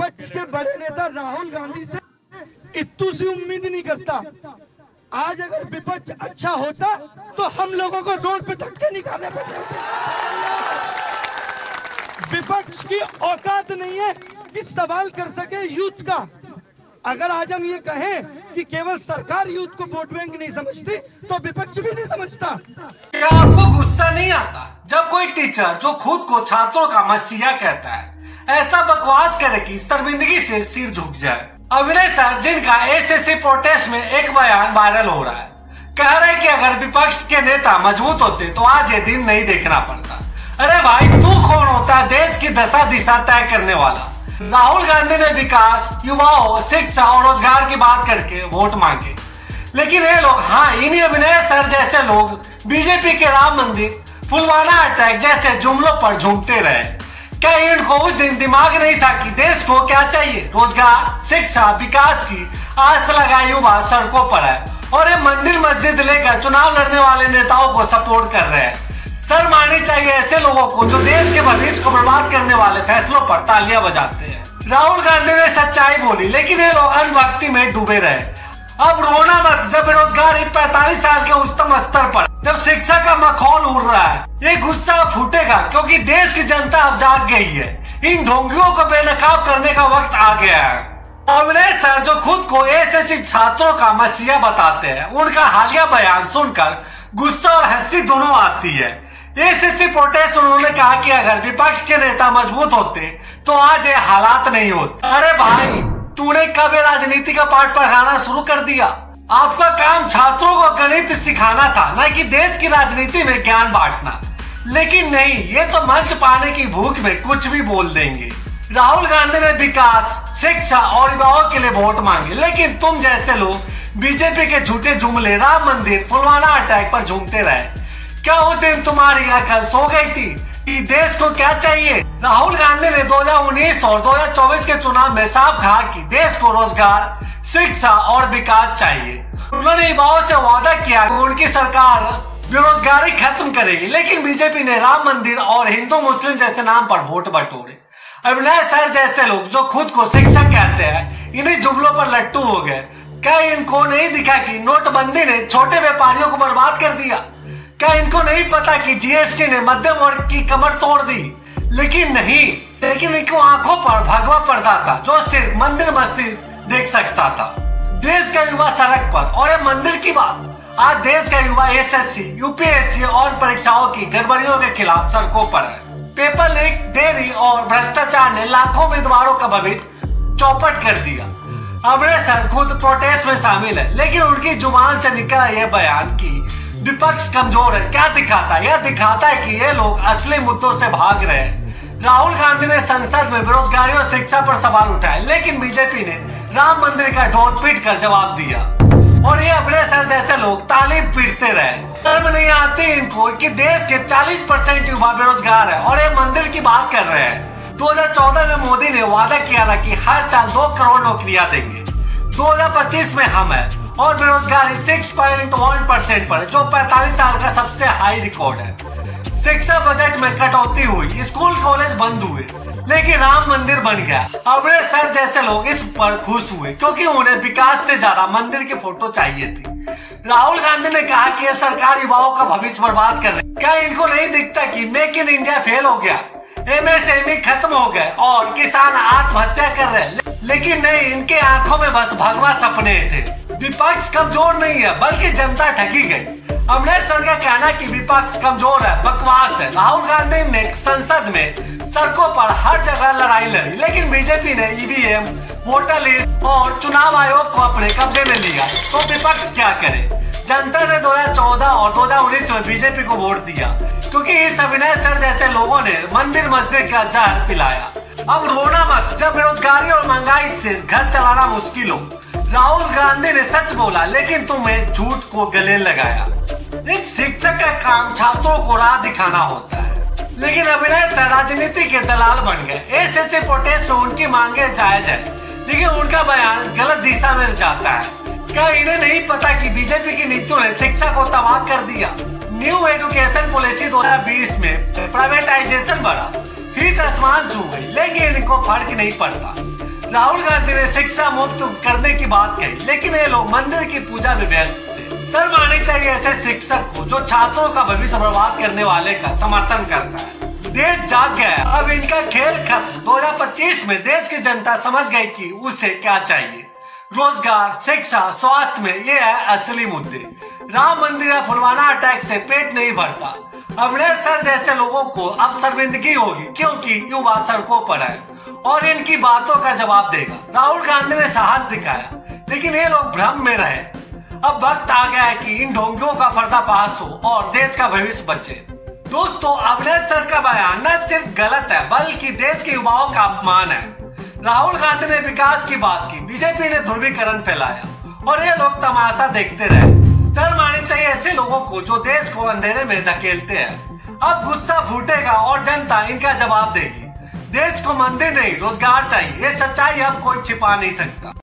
विपक्ष के बड़े नेता राहुल गांधी से इतू सी उम्मीद नहीं करता। आज अगर विपक्ष अच्छा होता तो हम लोगों को रोड पे धक्के निकालने पड़ते। विपक्ष की औकात नहीं है कि सवाल कर सके यूथ का। अगर आज हम ये कहें कि केवल सरकार यूथ को वोट बैंक नहीं समझती तो विपक्ष भी नहीं समझता। क्या आपको गुस्सा नहीं आता जब कोई टीचर जो खुद को छात्रों का मसीहा कहता है ऐसा बकवास करे कि शर्मिंदगी से सिर झुक जाए? अभिनय सर जिनका एसएससी प्रोटेस्ट में एक बयान वायरल हो रहा है, कह रहे कि अगर विपक्ष के नेता मजबूत होते तो आज ये दिन नहीं देखना पड़ता। अरे भाई, तू कौन होता है देश की दशा दिशा तय करने वाला? राहुल गांधी ने विकास, युवाओं, शिक्षा और रोजगार की बात करके वोट मांगे, लेकिन ये लोग, हाँ इन्हीं अभिनय सर जैसे लोग बीजेपी के राम मंदिर, पुलवामा अटैक जैसे जुमलों पर झूमते रहे। क्या इनको उस दिन दिमाग नहीं था कि देश को क्या चाहिए? रोजगार, शिक्षा, विकास की आस लगाए युवा सड़कों पर है और ये मंदिर मस्जिद लेकर चुनाव लड़ने वाले नेताओं को सपोर्ट कर रहे हैं। सर माननी चाहिए ऐसे लोगों को जो देश के भविष्य को बर्बाद करने वाले फैसलों पर तालियां बजाते हैं। राहुल गांधी ने सच्चाई बोली, लेकिन ये लोग अंधभक्ति में डूबे रहे। अब रोना मत जब बेरोजगारी 45 साल के उच्चतम स्तर पर, जब शिक्षा का मखौल उड़ रहा है। ये गुस्सा फूटेगा क्योंकि देश की जनता अब जाग गई है। इन ढोंगियों को बेनकाब करने का वक्त आ गया है। अभिनय सर जो खुद को एसएससी छात्रों का मसीहा बताते हैं, उनका हालिया बयान सुनकर गुस्सा और हंसी दोनों आती है। एसएससी प्रोटेस्ट उन्होंने कहा कि अगर विपक्ष के नेता मजबूत होते तो आज ये हालात नहीं होते। अरे भाई, तूने कब राजनीति का पाठ पढ़ाना शुरू कर दिया? आपका काम छात्रों को गणित सिखाना था, न कि देश की राजनीति में ज्ञान बांटना। लेकिन नहीं, ये तो मंच पाने की भूख में कुछ भी बोल देंगे। राहुल गांधी ने विकास, शिक्षा और युवाओं के लिए वोट मांगे, लेकिन तुम जैसे लोग बीजेपी के झूठे जुमले, राम मंदिर, पुलवामा अटैक पर झूमते रहे। क्या उस दिन तुम्हारी अकल सो गई थी कि देश को क्या चाहिए? राहुल गांधी ने 2019 और 2024 के चुनाव में साफ कहा कि देश को रोजगार, शिक्षा और विकास चाहिए। उन्होंने युवाओं से वादा किया कि उनकी सरकार बेरोजगारी खत्म करेगी, लेकिन बीजेपी ने राम मंदिर और हिंदू मुस्लिम जैसे नाम पर वोट बटोरे। अभिनय सर जैसे लोग जो खुद को शिक्षक कहते हैं, इन्हीं जुमलों पर लट्टू हो गए। क्या इनको नहीं दिखा कि नोटबंदी ने छोटे व्यापारियों को बर्बाद कर दिया? क्या इनको नहीं पता कि जीएसटी ने मध्यम वर्ग की कमर तोड़ दी? लेकिन इनको आंखों पर भगवा पर्दा था जो सिर्फ मंदिर मस्जिद देख सकता था। देश का युवा सड़क पर, और ये मंदिर की बात, आज देश का युवा एसएससी, यूपीएससी और परीक्षाओं की गड़बड़ियों के खिलाफ सड़कों पर है। पेपर लीक, देरी और भ्रष्टाचार ने लाखों उम्मीदवारों का भविष्य चौपट कर दिया। अभिनय सर खुद प्रोटेस्ट में शामिल है, लेकिन उनकी जुबान से निकला यह बयान कि विपक्ष कमजोर है, क्या दिखाता है? यह दिखाता है कि ये लोग असली मुद्दों से भाग रहे हैं। राहुल गांधी ने संसद में बेरोजगारी और शिक्षा पर सवाल उठाए, लेकिन बीजेपी ने राम मंदिर का ढोल पीट कर जवाब दिया। और ये अभिनय सर जैसे लोग ताली पीटते रहे। शर्म नहीं आती इनको कि देश के 40% युवा बेरोजगार है और ये मंदिर की बात कर रहे हैं। 2014 में मोदी ने वादा किया था कि हर साल 2 करोड़ नौकरियां देंगे। 2025 में हम है और बेरोजगारी 6.1% पर, जो 45 साल का सबसे हाई रिकॉर्ड है। शिक्षा बजट में कटौती हुई, स्कूल कॉलेज बंद हुए, लेकिन राम मंदिर बन गया। अभिनय सर जैसे लोग इस पर खुश हुए क्योंकि उन्हें विकास से ज्यादा मंदिर की फोटो चाहिए थी। राहुल गांधी ने कहा कि यह सरकार युवाओं का भविष्य बर्बाद कर रही है। क्या इनको नहीं दिखता कि मेक इन इंडिया फेल हो गया, एमएसएमई खत्म हो गए और किसान आत्महत्या कर रहे हैं? लेकिन नहीं, इनके आंखों में बस भगवा सपने थे। विपक्ष कमजोर नहीं है, बल्कि जनता ठगी गई। अभिनय सर का कहना कि विपक्ष कमजोर है बकवास है। राहुल गांधी ने संसद में सड़कों पर हर जगह लड़ाई लड़ी, लेकिन बीजेपी ने ईवीएम, वोटर लिस्ट और चुनाव आयोग को अपने कब्जे में लिया। तो विपक्ष क्या करे? जनता ने 2014 और 2019 में बीजेपी को वोट दिया क्योंकि इस अभिनय सर जैसे लोगों ने मंदिर मस्जिद का जहर पिलाया। अब रोना मत जब बेरोजगारी और महंगाई से घर चलाना मुश्किल हो। राहुल गांधी ने सच बोला, लेकिन तुम्हें झूठ को गले लगाया। एक शिक्षक का काम छात्रों को राह दिखाना होता है, लेकिन अभिनय सर राजनीति के दलाल बन गए। एसएससी प्रोटेस्ट में उनकी मांगे जायज है, लेकिन उनका बयान गलत दिशा में जाता है। क्या इन्हें नहीं पता कि बीजेपी की नीतियों ने शिक्षा को तबाह कर दिया? न्यू एजुकेशन पॉलिसी 2020 में प्राइवेटाइजेशन बढ़ा, फीस आसमान छू गई, लेकिन इनको फर्क नहीं पड़ता। राहुल गांधी ने शिक्षा मुफ्त करने की बात कही, लेकिन ये लोग मंदिर की पूजा में व्यस्त थे। शर्म आनी चाहिए ऐसे शिक्षक को जो छात्रों का भविष्य बर्बाद करने वाले का समर्थन करता है। देश जाग गया, अब इनका खेल खत्म। 2025 में देश की जनता समझ गई कि उसे क्या चाहिए। रोजगार, शिक्षा, स्वास्थ्य में ये है असली मुद्दे। राम मंदिर या पुलवामा अटैक से पेट नहीं भरता। अमृतसर जैसे लोगों को अब शर्मिंदगी होगी क्योंकि युवा सड़कों पर है और इनकी बातों का जवाब देगा। राहुल गांधी ने साहस दिखाया, लेकिन ये लोग भ्रम में रहे। अब वक्त आ गया है कि इन ढोंगियों का पर्दाफाश हो और देश का भविष्य बचे। दोस्तों, अमृतसर का बयान न सिर्फ गलत है बल्कि देश के युवाओं का अपमान है। राहुल गांधी ने विकास की बात की, बीजेपी ने ध्रुवीकरण फैलाया और ये लोग तमाशा देखते रहे। शर्म आनी चाहिए ऐसे लोगों को जो देश को अंधेरे में धकेलते हैं। अब गुस्सा फूटेगा और जनता इनका जवाब देगी। देश को मंदिर नहीं रोजगार चाहिए, ये सच्चाई अब कोई छिपा नहीं सकता।